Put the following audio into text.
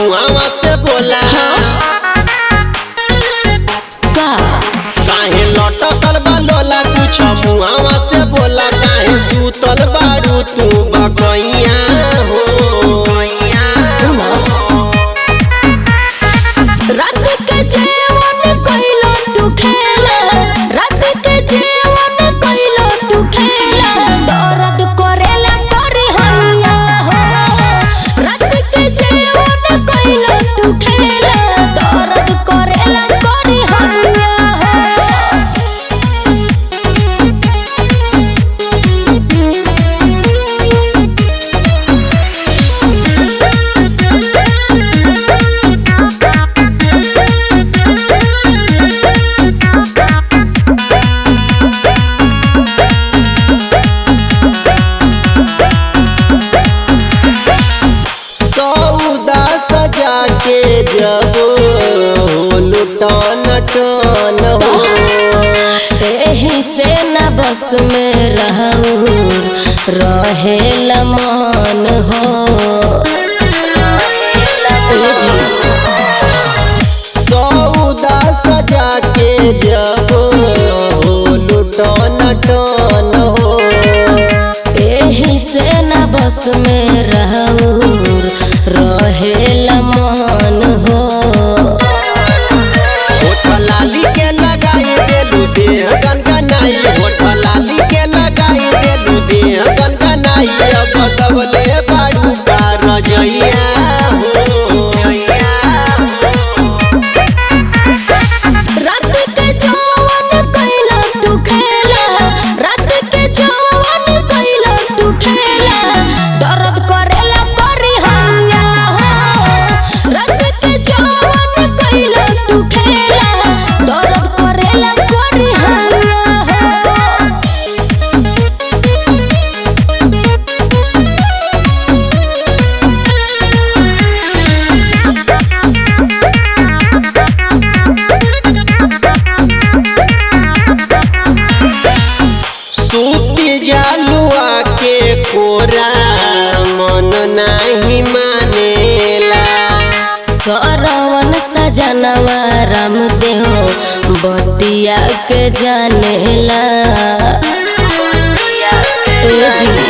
मुआवा से बोला काहे लटकल बा लोला कुछ मुआवा से बोला काहे सुतल बारू तू बकैया हो रात के जेवन कइलो तू खेला रात के जेवन कइलो तू खेला दर्द करेला तोरी हैया हो रात के जेवन कइलो तू खेला दर्द करेला तोरी हैया सौदा सजा के जब लुटान टन हो एही से न बस में रहूं रहेला मन हो सौदा सजा के जब लुटान टन हो एही से न बस में रहूं रहेला मन हो होठ लाली के लगाई देलू देह गनगनाई होठ लाली के लगाई देलू देह गनगनाई अब दबले बारू का रजैया रात के जवन कइला तू खेला रात के जवन कइला तू खेला दर्द करेला तोरी हैया हो रात के जवन कइला तू खेला दर्द करेला तोरी हैया हो सूती जालुआ के कोरा मन नहीं मानेला सरवन सजनवा रामदेव बतिया के जानेला ए जी